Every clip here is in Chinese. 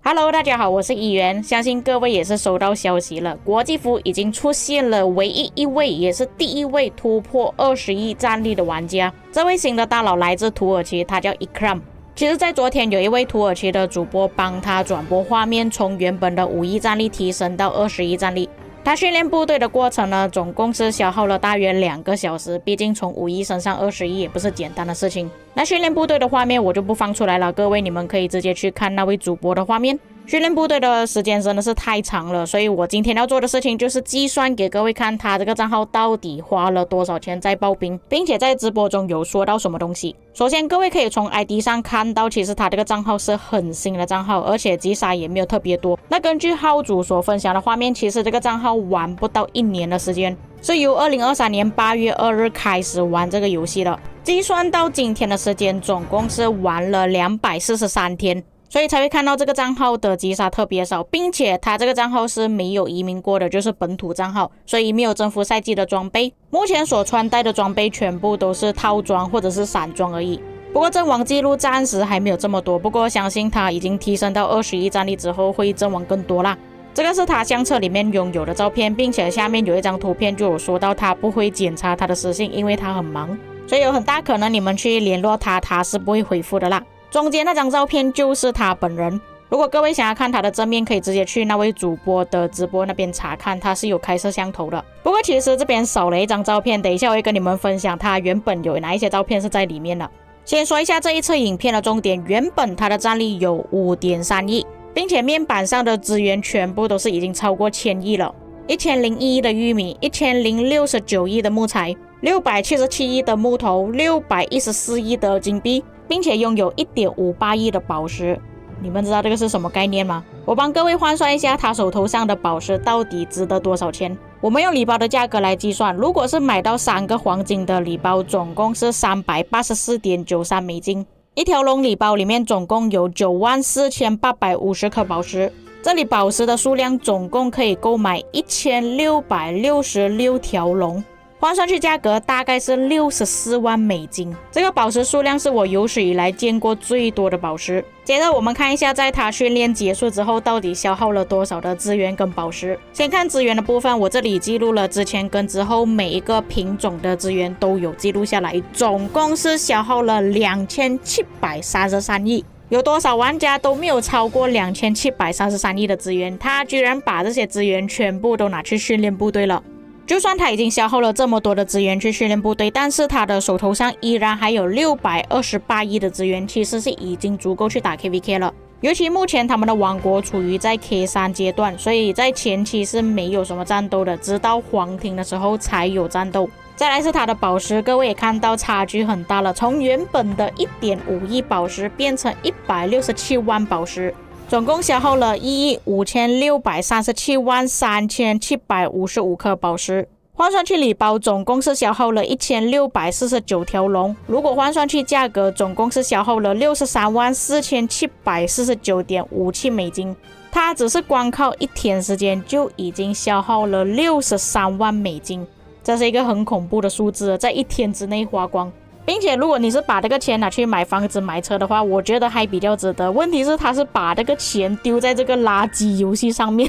Hello， 大家好，我是议员，相信各位也是收到消息了，国际服已经出现了唯一一位，也是第一位突破20亿战力的玩家。这位新的大佬来自土耳其，他叫 Ikram。其实在昨天有一位土耳其的主播帮他转播画面，从原本的5亿战力提升到20亿战力。他训练部队的过程呢，总共是消耗了大约2个小时，毕竟从5亿升上20亿也不是简单的事情。那训练部队的画面我就不放出来了，各位你们可以直接去看那位主播的画面。训练部队的时间真的是太长了，所以我今天要做的事情就是计算给各位看他这个账号到底花了多少钱在刨冰，并且在直播中有说到什么东西。首先各位可以从 ID 上看到，其实他这个账号是很新的账号，而且击杀也没有特别多。那根据号主所分享的画面，其实这个账号玩不到1年的时间，是由2023年8月2日开始玩这个游戏的，计算到今天的时间总共是玩了243天，所以才会看到这个账号的击杀特别少，并且他这个账号是没有移民过的，就是本土账号，所以没有征服赛季的装备。目前所穿戴的装备全部都是套装或者是散装而已。不过阵亡记录暂时还没有这么多，不过相信他已经提升到20亿战力之后会阵亡更多啦。这个是他相册里面拥有的照片，并且下面有一张图片就有说到他不会检查他的私信，因为他很忙，所以有很大可能你们去联络他，他是不会回复的啦。中间那张照片就是他本人，如果各位想要看他的正面，可以直接去那位主播的直播那边查看，他是有开摄像头的。不过其实这边少了一张照片，等一下我会跟你们分享他原本有哪一些照片是在里面的。先说一下这一次影片的重点，原本他的战力有 5.3 亿，并且面板上的资源全部都是已经超过1000亿了，1001亿的玉米，1069亿的木材，677亿的木头，614亿的金币，并且拥有1.58亿的宝石。你们知道这个是什么概念吗？我帮各位换算一下他手头上的宝石到底值得多少钱。我们用礼包的价格来计算，如果是买到3个黄金的礼包，总共是384.93美金。一条龙礼包里面总共有94850颗宝石，这里宝石的数量总共可以购买1666条龙，换算去价格大概是64万美金。这个宝石数量是我有史以来见过最多的宝石。接着我们看一下，在他训练结束之后到底消耗了多少的资源跟宝石。先看资源的部分，我这里记录了之前跟之后每一个品种的资源都有记录下来，总共是消耗了2733亿。有多少玩家都没有超过2733亿的资源，他居然把这些资源全部都拿去训练部队了。就算他已经消耗了这么多的资源去训练部队，但是他的手头上依然还有628亿的资源，其实是已经足够去打 KVK 了。尤其目前他们的王国处于在 K3 阶段，所以在前期是没有什么战斗的，直到黄庭的时候才有战斗。再来是他的宝石，各位也看到差距很大了，从原本的 1.5亿宝石变成167万宝石，总共消耗了156373755颗宝石。换算去礼包总共是消耗了1649条龙，如果换算去价格总共是消耗了634749.57美金。他只是光靠1天时间就已经消耗了63万美金，这是一个很恐怖的数字，在1天之内花光。并且如果你是把这个钱拿去买房子买车的话，我觉得还比较值得。问题是他是把这个钱丢在这个垃圾游戏上面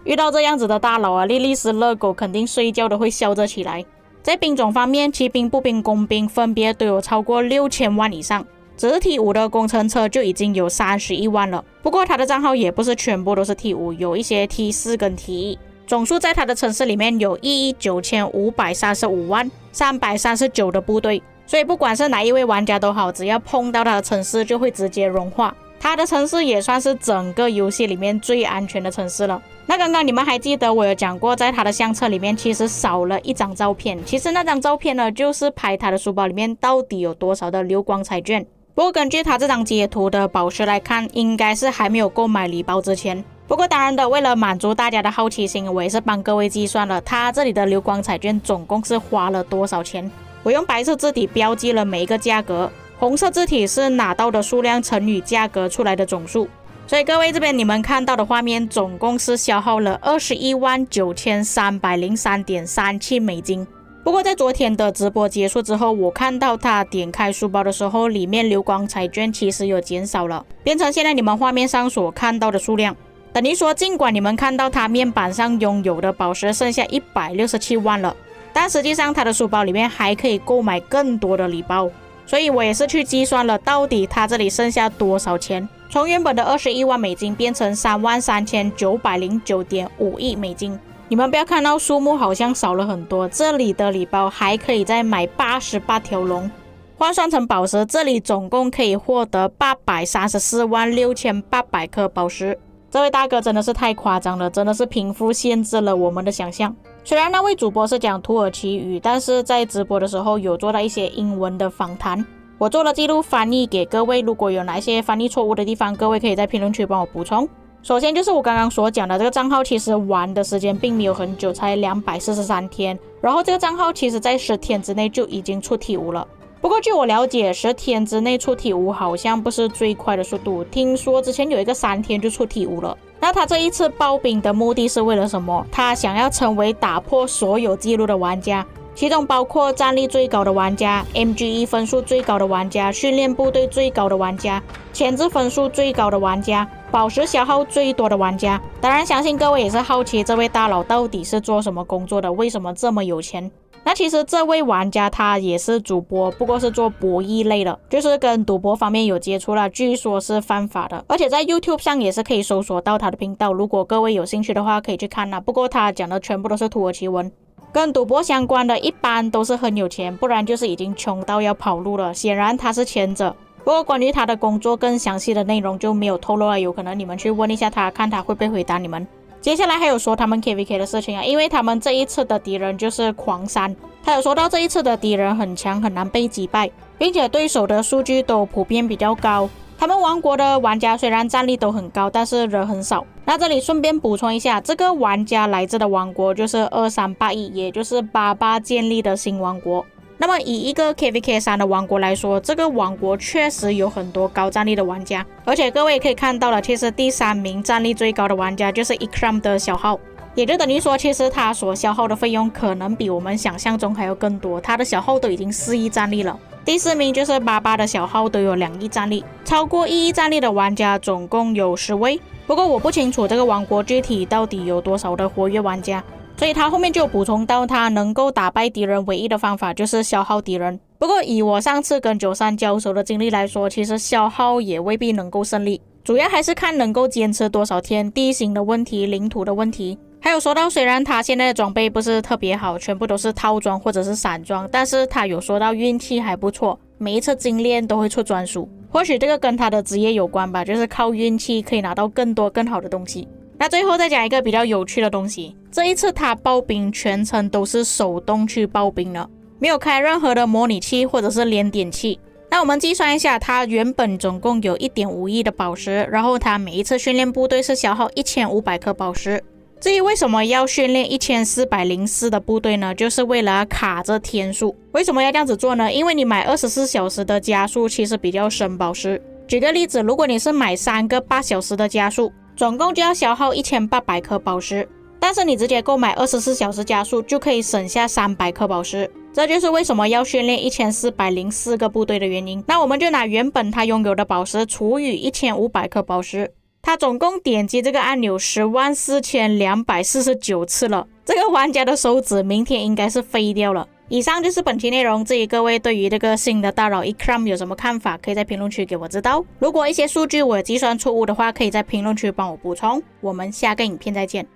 遇到这样子的大佬啊，莉莉丝热狗肯定睡觉都会笑着起来。在兵种方面，骑兵、步兵、工兵分别都有超过6000万以上，只是 T5 的工程车就已经有31万了。不过他的账号也不是全部都是 T5， 有一些 T4 跟 T1。总数在他的城市里面有19535万339的部队，所以不管是哪一位玩家都好，只要碰到他的城市就会直接融化。他的城市也算是整个游戏里面最安全的城市了。那刚刚你们还记得我有讲过，在他的相册里面其实少了一张照片，其实那张照片呢，就是拍他的书包里面到底有多少的流光彩券。不过根据他这张截图的宝石来看，应该是还没有购买礼包之前。不过当然的，为了满足大家的好奇心，我也是帮各位计算了他这里的流光彩券总共是花了多少钱。我用白色字体标记了每一个价格，红色字体是拿到的数量乘以价格出来的总数。所以各位这边你们看到的画面总共是消耗了219303.37美金。不不过在昨天的直播结束之后，我看到他点开书包的时候，里面流光彩券其实有减少了，变成现在你们画面上所看到的数量。等于说，尽管你们看到他面板上拥有的宝石剩下167万了，但实际上他的书包里面还可以购买更多的礼包。所以我也是去计算了，到底他这里剩下多少钱，从原本的21万美金变成33909.5亿美金。你们不要看到数目好像少了很多，这里的礼包还可以再买88条龙，换算成宝石，这里总共可以获得8346800颗宝石。这位大哥真的是太夸张了，真的是贫富限制了我们的想象。虽然那位主播是讲土耳其语，但是在直播的时候有做到一些英文的访谈，我做了记录翻译给各位，如果有哪一些翻译错误的地方，各位可以在评论区帮我补充。首先就是我刚刚所讲的，这个账号其实玩的时间并没有很久，才243天，然后这个账号其实在10天之内就已经出体无了。不过据我了解，10天之内出体无好像不是最快的速度，听说之前有一个3天就出体无了。那他这一次爆兵的目的是为了什么？他想要成为打破所有记录的玩家，其中包括战力最高的玩家、MGE 分数最高的玩家、训练部队最高的玩家、前置分数最高的玩家、宝石消耗最多的玩家。当然相信各位也是好奇这位大佬到底是做什么工作的，为什么这么有钱。那其实这位玩家他也是主播，不过是做博弈类的，就是跟赌博方面有接触了，据说是犯法的，而且在 YouTube 上也是可以搜索到他的频道，如果各位有兴趣的话可以去看啦。不过他讲的全部都是土耳其文，跟赌博相关的一般都是很有钱，不然就是已经穷到要跑路了，显然他是前者。不过关于他的工作更详细的内容就没有透露了，有可能你们去问一下他，看他会不会回答你们。接下来还有说他们 KVK 的事情啊，因为他们这一次的敌人就是狂山，他有说到这一次的敌人很强，很难被击败，并且对手的数据都普遍比较高。他们王国的玩家虽然战力都很高，但是人很少。那这里顺便补充一下，这个玩家来自的王国就是2381，也就是88建立的新王国。那么以一个 KVK3 的王国来说，这个王国确实有很多高战力的玩家，而且各位也可以看到了，其实第3名战力最高的玩家就是 Ikram 的小号，也就等于说其实他所消耗的费用可能比我们想象中还要更多，他的小号都已经4亿战力了。第4名就是88的小号都有2亿战力，超过1亿战力的玩家总共有10位。不过我不清楚这个王国具体到底有多少的活跃玩家，所以他后面就补充到，他能够打败敌人唯一的方法就是消耗敌人。不过以我上次跟93交手的经历来说，其实消耗也未必能够胜利，主要还是看能够坚持多少天，地形的问题、领土的问题。还有说到，虽然他现在的装备不是特别好，全部都是套装或者是散装，但是他有说到运气还不错，每一次精炼都会出专属。或许这个跟他的职业有关吧，就是靠运气可以拿到更多更好的东西。那最后再讲一个比较有趣的东西，这一次他爆兵全程都是手动去爆兵的，没有开任何的模拟器或者是连点器。那我们计算一下，他原本总共有 1.5 亿的宝石，然后他每一次训练部队是消耗1500颗宝石。至于为什么要训练1404的部队呢？就是为了卡这天数。为什么要这样子做呢？因为你买24小时的加速其实比较省宝石。举个例子，如果你是买3个8小时的加速，总共就要消耗1800颗宝石，但是你直接购买24小时加速就可以省下300颗宝石。这就是为什么要训练1404个部队的原因。那我们就拿原本他拥有的宝石除以1500颗宝石，他总共点击这个按钮104249次了。这个玩家的手指明天应该是废掉了。以上就是本期内容，至于各位对于这个新的大佬 Ikram 有什么看法，可以在评论区给我知道。如果一些数据我有计算错误的话，可以在评论区帮我补充。我们下个影片再见。